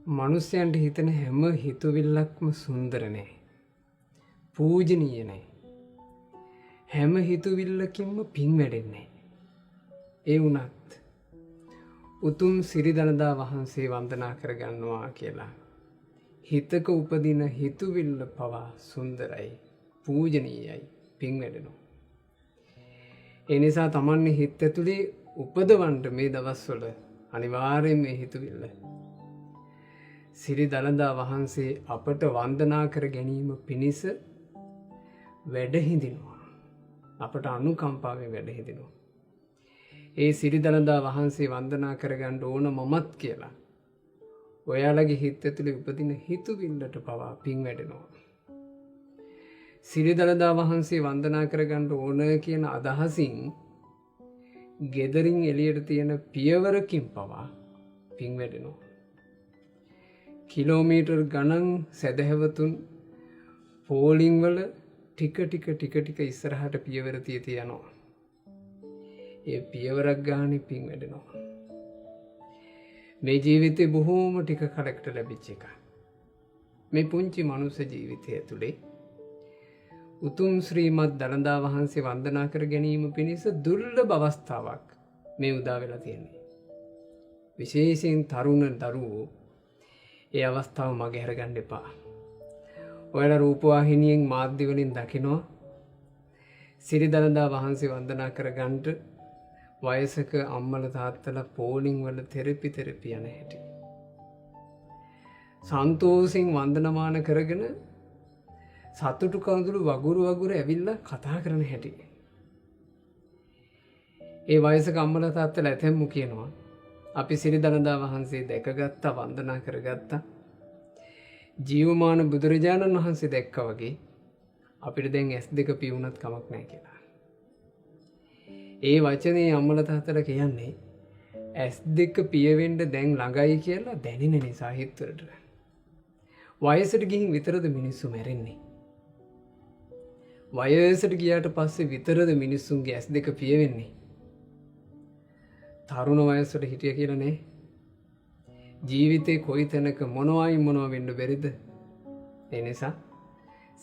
මනුස්සයන්ට හිතන හැම හිතුවිල්ලක්ම සුන්දර නෑ. පූජනීය නෑ. හැම හිතුවිල්ලකින්ම පින් වැඩෙන්නේ. ඒ වුණත් උතුම් සිරිදළදා වහන්සේ වන්දනා කරගන්නවා කියලා හිතක උපදින හිතුවිල්ල පවා සුන්දරයි, පූජනීයයි, පින් වැඩෙනවා. ඒ නිසා තමන්ගේ හිත ඇතුලේ උපදවන්න මේ දවස්වල අනිවාර්යෙන් මේ හිතුවිල්ල සිරිදළදා වහන්සේ අපට වන්දනා කර ගැනීම පිණිස වැඩහිඳිනවා. අපට අනුකම්පාවෙන් වැඩහිඳිනවා. ඒ සිරිදළදා වහන්සේ වන්දනා කරගන්න ඕන මමත් කියලා ඔයාලගේ හිත ඇතුලේ උපදින හිතුවිල්ලට පවා පින් වැඩෙනවා. සිරිදළදා වහන්සේ වන්දනා කරගන්න ඕන කියන අදහසින් ගෙදරින් එළියට තියෙන පියවරකින් පවා පින් වැඩෙනවා. කිලෝමීටර් ගණන් සැදැහැවතුන් පෝලිං වල ටික ඉස්සරහට පියවර තියනවා. ඒ පියවරක් ගානේ පින් වැඩෙනවා. මේ ජීවිතේ බොහෝම ටික කලකට ලැබිච්ච එක. මේ පුංචි මනුස්ස ජීවිතය ඇතුලේ උතුම් ශ්‍රීමත් දළදා වහන්සේ වන්දනා කර ගැනීම පිණිස දුර්ලභ අවස්ථාවක් මේ උදා වෙලා තියෙන්නේ. විශේෂයෙන් තරුණ දරුවෝ ඒ අවස්ථාව මගේ හැරගන්න එපා. ඔයාලා රූපවාහිනියෙන් මාධ්‍ය වලින් දකිනවා සිරිදළදා වහන්සේ වන්දනා කරගන්න වයසක අම්මලා තාත්තලා පෝලිං වල තෙරපි යන හැටි. සන්තෝෂෙන් වන්දනමාන කරගෙන සතුටු කඳුළු වගුරු ඇවිල්ලා කතා කරන හැටි. ඒ වයසක අම්මලා තාත්තලා ඇතැම්මු කියනවා අපි සිරිදළදා වහන්සේ දැකගත්තා, වන්දනා කරගත්තා. ජීවමාන බුදුරජාණන් වහන්සේ දැක්කා වගේ අපිට දැන් S2 පියුණත් කමක් නැහැ කියලා. ඒ වචනේ අම්මලා තාත්තලා කියන්නේ S2 පියවෙන්න දැන් ළඟයි කියලා දැනෙන නිසා හිතවලට. වයසට ගිහින් විතරද මිනිස්සු මැරෙන්නේ? වයසට ගියාට පස්සේ විතරද මිනිස්සුන්ගේ S2 පියවෙන්නේ? තරුණ වයසට හිටිය කියලා නේ. ජීවිතේ කොයි තැනක මොනවා වෙන්න බැරිද? ඒ නිසා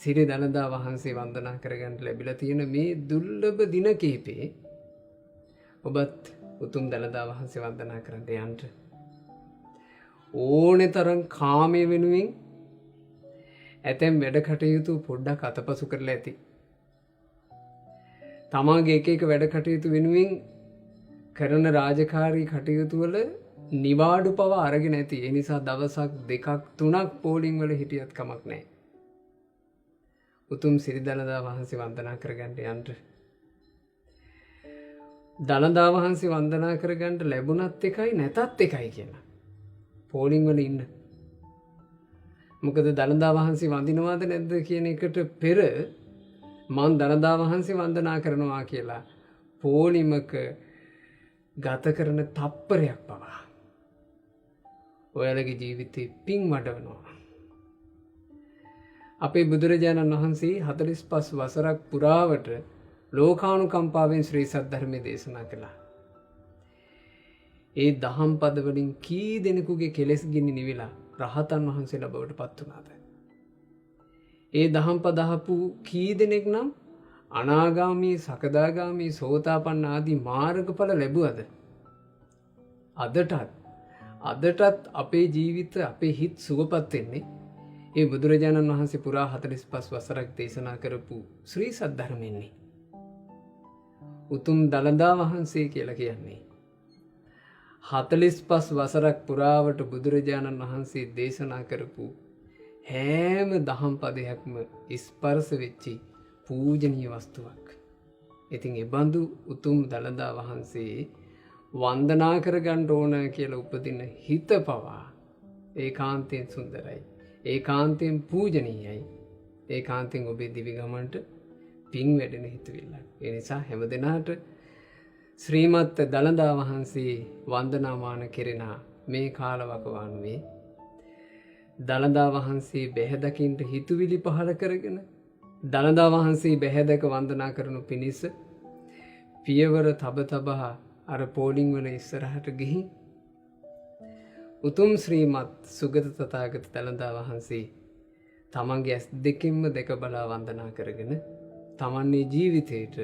සිරිදළදා වහන්සේ වන්දනා කරගන්න ලැබිලා තියෙන මේ දුර්ලභ දින කිහිපේ ඔබත් උතුම් දළදා වහන්සේ වන්දනා කරන්න යන්න. ඕනේ තරම් කාමයේ වෙනුවෙන් ඇතැම් වැඩ කටයුතු පොඩ්ඩක් අතපසු කරලා ඇති. තමාගේ එක වැඩ කටයුතු වෙනුවෙන් කරන රාජකාරී කටයුතු වල නිවාඩු පවා අරගෙන ඇති. ඒ නිසා දවසක් 2ක් 3ක් පෝලිං වල හිටියත් කමක් නැහැ. උතුම් සිරිදළදා වහන්සේ වන්දනා කරගන්න යන්න. දළදා වහන්සේ වන්දනා කරගන්න ලැබුණත් එකයි නැතත් එකයි කියලා. පෝලිං වල ඉන්න. මොකද දළදා වහන්සේ වඳිනවද නැද්ද කියන එකට පෙර මං දළදා වහන්සේ වන්දනා කරනවා කියලා පෝලිමක ගත කරන තප්පරයක් පවා ඔයාලගේ ජීවිතේ පින් වඩවනවා. අපේ බුදුරජාණන් වහන්සේ 45 වසරක් පුරාවට ලෝකානුකම්පාවෙන් ශ්‍රී සද්ධර්මයේ දේශනා කළා. ඒ දහම් පද වලින් කී දෙනෙකුගේ කෙලෙස් ගිනි නිවිලා රහතන් වහන්සේලා බවට පත් වුණාද? ඒ දහම් පද අහපු කී දෙනෙක් නම් අනාගාමී, සකදාගාමී, සෝතාපන්න ආදී මාර්ගඵල ලැබුවද? අදටත් අපේ ජීවිත, අපේ හිත් සුවපත් වෙන්නේ ඒ බුදුරජාණන් වහන්සේ පුරා 45 වසරක් දේශනා කරපු ශ්‍රී සද්ධර්මයෙන්නේ. උතුම් දළදා වහන්සේ කියලා කියන්නේ 45 වසරක් පුරාවට බුදුරජාණන් වහන්සේ දේශනා කරපු හැම දහම් පදයක්ම ස්පර්ශ වෙච්චි පූජනීය වස්තුවක්. ඉතින් ඒ බඳු උතුම් දළදා වහන්සේ වන්දනා කරගන්න ඕන කියලා උපදින හිත පවා ඒකාන්තයෙන් සුන්දරයි. ඒකාන්තයෙන් පූජනීයයි. ඒකාන්තයෙන් ඔබේ දිවි ගමනට පින් වැඩෙන හිතවිල්ලක්. ඒ නිසා හැමදෙනාට ශ්‍රීමත් දළදා වහන්සේ වන්දනාමාන කෙරෙන මේ කාලවකවානුවේ දළදා වහන්සේ බැහැදකින්ට හිතුවිලි පහල කරගෙන දළදා වහන්සේ බැහැදක වන්දනා කරනු පිණිස පියවර තබ තබා අර පෝලිං වල ඉස්සරහට ගිහින් උතුම් ශ්‍රීමත් සුගත තථාගත දළදා වහන්සේ තමන්ගේ ඇස් දෙකින්ම දෙක බලා වන්දනා කරගෙන තමන්ගේ ජීවිතයට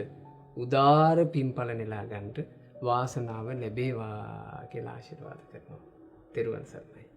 උදාර පින්ඵල නෙලා ගන්නට වාසනාව ලැබේවා කියලා ආශිර්වාද කරනවා. තෙරුවන් සරණයි.